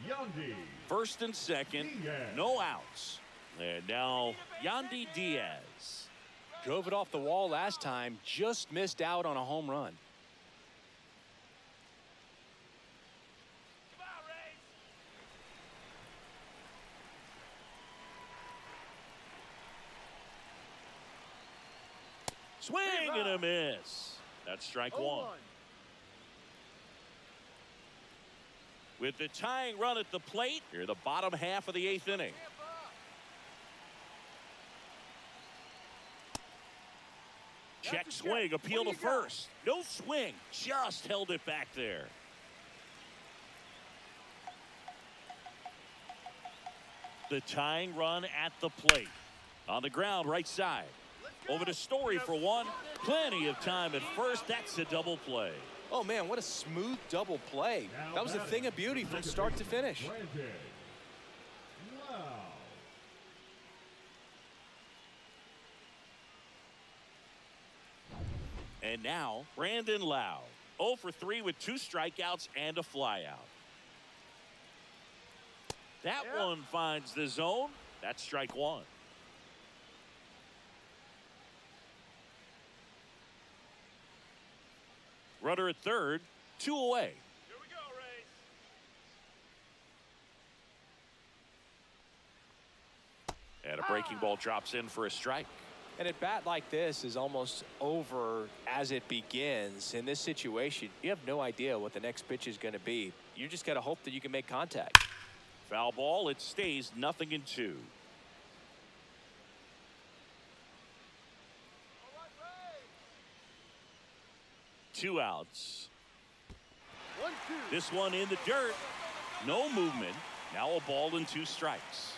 Yandy. First and second, Diaz. no outs. And now Yandy Diaz. Drove it off the wall last time, just missed out on a home run. Come on, Rays. Swing and a miss. That's strike one. 0-1. With the tying run at the plate, here the bottom half of the eighth inning. Check That's a swing, check. appeal What to do you got? first. No swing, just held it back there. The tying run at the plate. On the ground, right side. Over to Story for one. Plenty of time at first. That's a double play. Oh man, what a smooth double play. That was a thing of beauty from start to finish. Brandon. Wow. And now, Brandon Lau. 0 for 3 with 2 strikeouts and a flyout. That Yeah. one finds the zone. That's strike one. Runner at third, 2 away. Here we go, Rays. And a breaking ball drops in for a strike. And a bat like this is almost over as it begins. In this situation, you have no idea what the next pitch is going to be. You just got to hope that you can make contact. Foul ball, it stays 0-2. All right, Rays. 2 outs. 1-2. This one in the dirt. No movement. Now a ball and 2 strikes.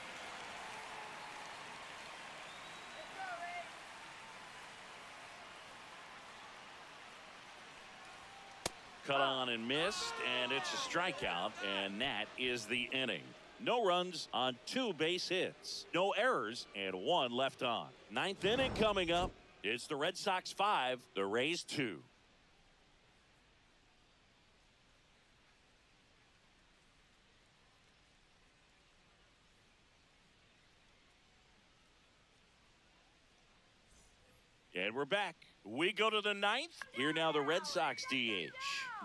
Cut on and missed, and it's a strikeout, and that is the inning. No runs on 2 base hits, no errors, and 1 left on. 9th inning coming up. It's the Red Sox 5, the Rays 2. And we're back. We go to the 9th. Here now the Red Sox DH,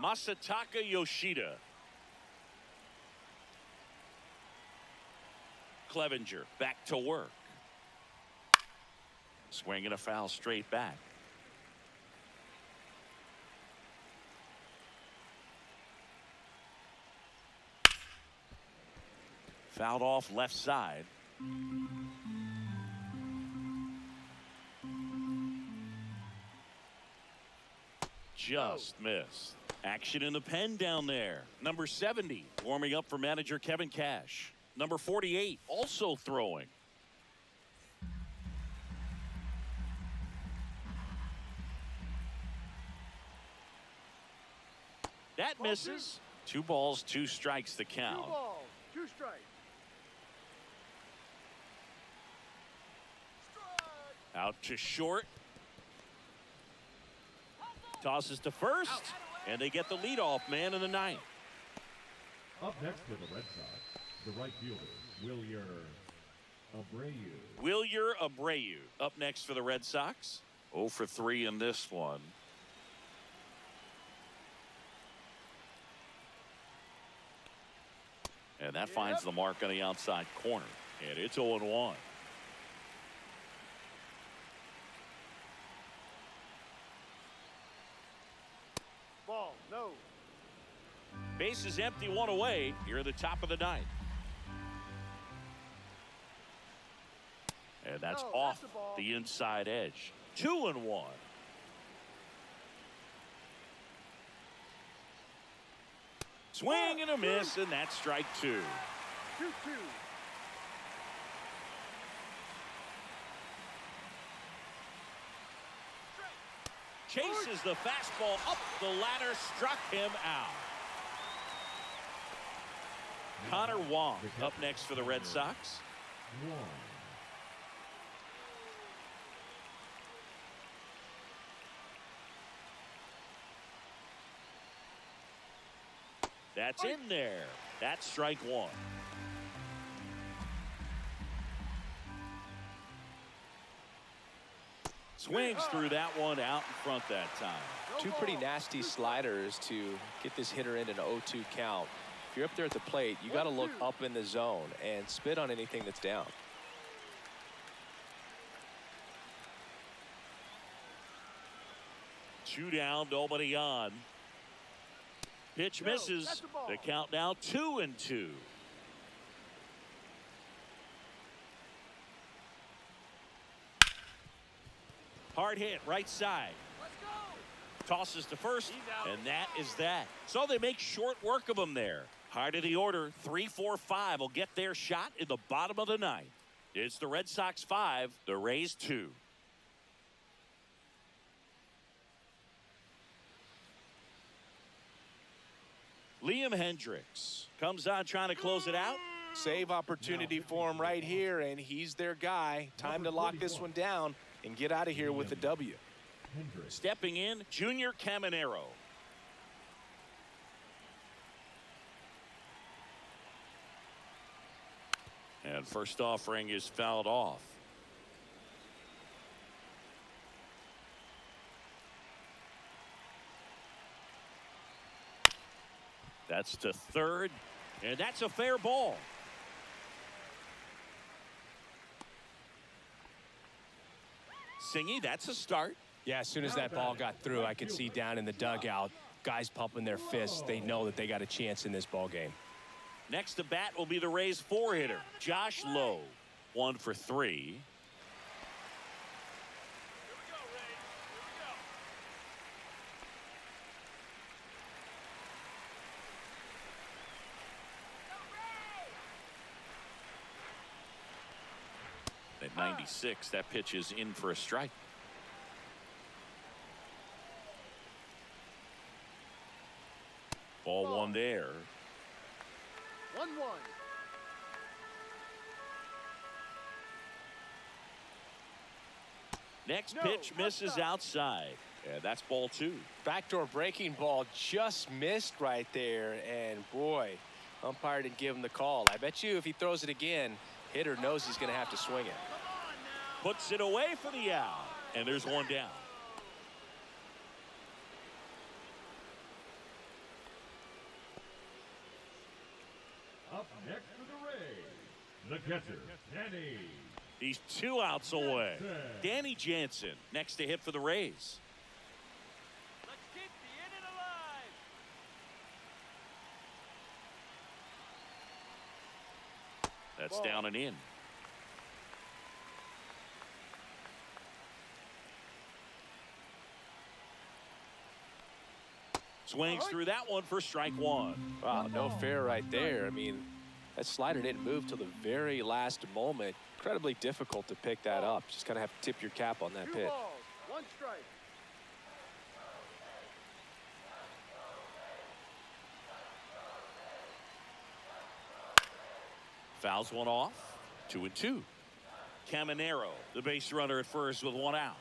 Masataka Yoshida. Clevenger back to work. Swinging a foul straight back. Fouled off left side. Just missed. Action in the pen down there. Number 70 warming up for manager Kevin Cash. Number 48 also throwing. That misses. 2 balls, 2 strikes the 2 count. balls. 2 strikes. Out to short. Tosses to first. And they get the leadoff man in the 9th. Up next for the Red Sox, the right fielder, Wilyer Abreu. Wilyer Abreu up next for the Red Sox. 0 for 3 in this one. And that finds the mark on the outside corner. And it's 0-1. Ball. No. Base is empty, one away. Here at the top of the ninth. And that's off that's the ball. the inside edge. 2-1. Swing and a miss, and that's strike two. 2-2. Chases the fastball up the ladder, struck him out. Connor Wong up next for the Red Sox. That's in there. That's strike one. Swings through that one out in front that time. Two pretty nasty sliders to get this hitter in an 0-2 count. If you're up there at the plate, you got to look up in the zone and spit on anything that's down. Two down, nobody on. Pitch misses. The count now 2-2. Hard hit, right side. Let's go. Tosses to first, and that is that. So they make short work of him there. High of the order, 3-4-5 will get their shot in the bottom of the ninth. It's the Red Sox 5, the Rays 2. Liam Hendricks comes on trying to close it out. Save opportunity for him right here, and he's their guy. Time to lock this one down and get out of here with the W. Stepping in, Junior Caminero. And first offering is fouled off. That's to third, and that's a fair ball. Singy, that's a start. Yeah, as soon as that ball got through, I could see down in the dugout, guys pumping their fists. They know that they got a chance in this ball game. Next to bat will be the Rays four-hitter, Josh Lowe. 1 for 3. Here we go, Ray. Here we go. At 96, that pitch is in for a strike. Ball one there. 1-1. Next pitch misses outside. Yeah, that's ball two. Backdoor breaking ball just missed right there, and boy, umpire didn't give him the call. I bet you if he throws it again, hitter knows he's going to have to swing it. Puts it away for the out, and there's one down. Up next for the Rays, the catcher, Danny. He's 2 outs away. Danny Jansen next to hit for the Rays. Let's keep the inning alive. That's down and in. Swings through that one for strike one. Wow, no fair right there. I mean, that slider didn't move till the very last moment. Incredibly difficult to pick that up. Just kind of have to tip your cap on that 2 pitch. balls, 1 strike. Fouls one off. 2-2. Caminero, the base runner at first with 1 out.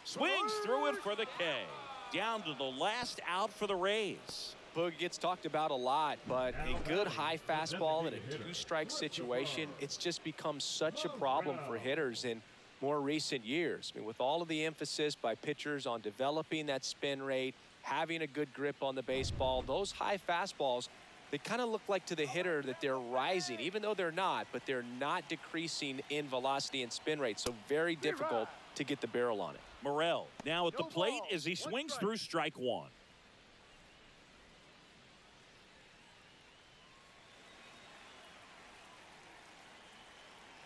Swings through it for the K. Down to the last out for the Rays. Boog gets talked about a lot, but a good high fastball in a 2-strike situation, it's just become such a problem for hitters in more recent years. I mean, with all of the emphasis by pitchers on developing that spin rate, having a good grip on the baseball, those high fastballs, they kind of look like to the hitter that they're rising, even though they're not, but they're not decreasing in velocity and spin rate. So very difficult to get the barrel on it. Morel now at the No plate ball. as he One swings strike. through strike one.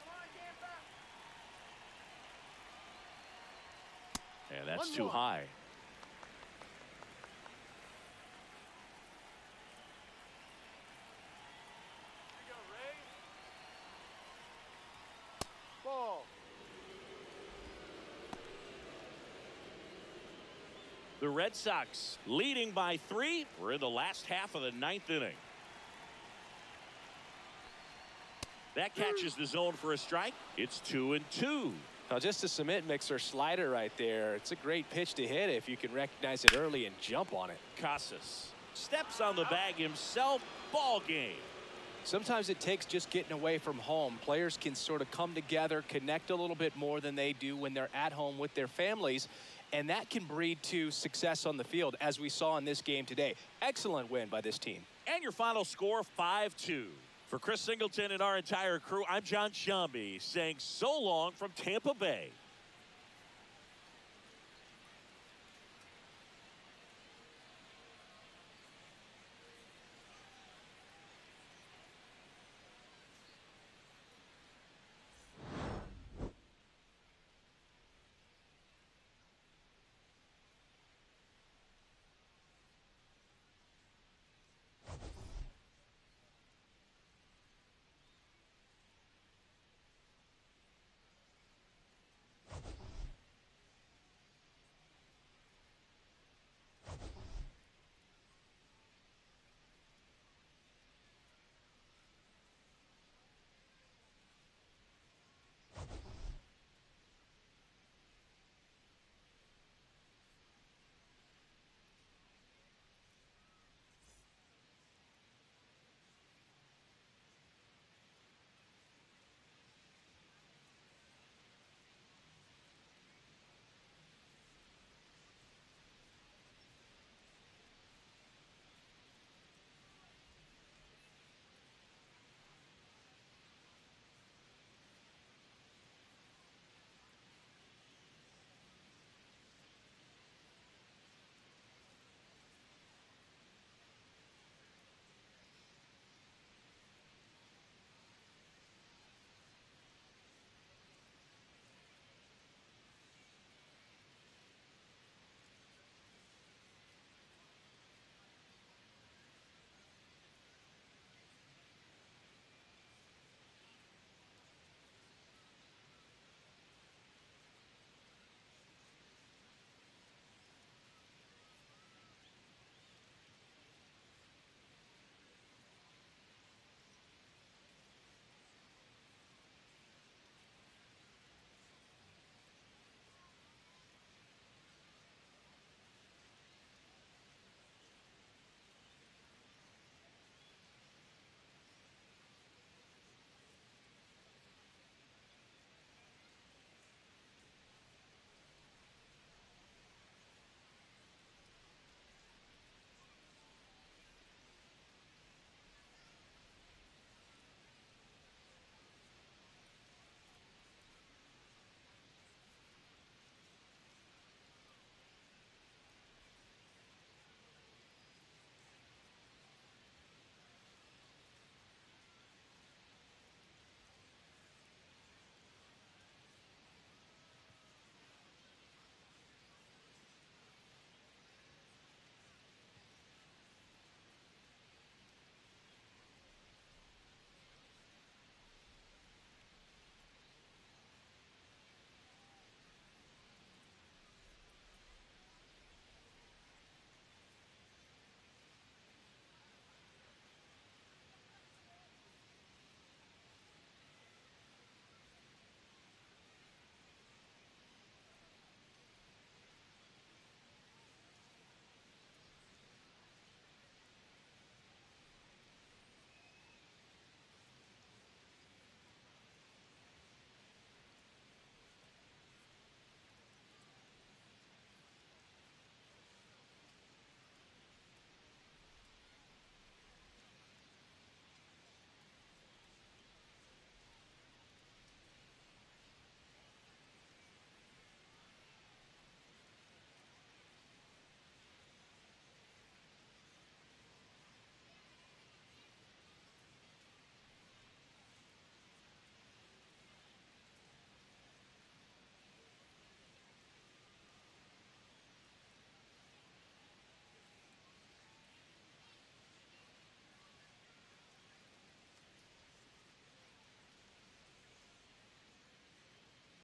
Come on, Tampa. And that's 1-1. too high. Here you go, Ray. Ball. The Red Sox leading by 3. We're in the last half of the 9th inning. That catches the zone for a strike. It's 2-2. Now, just a cement mixer slider right there. It's a great pitch to hit if you can recognize it early and jump on it. Casas steps on the bag himself. Ball game. Sometimes it takes just getting away from home. Players can sort of come together, connect a little bit more than they do when they're at home with their families. And that can breed to success on the field, as we saw in this game today. Excellent win by this team. And your final score, 5-2. For Chris Singleton and our entire crew, I'm John Shambi saying so long from Tampa Bay.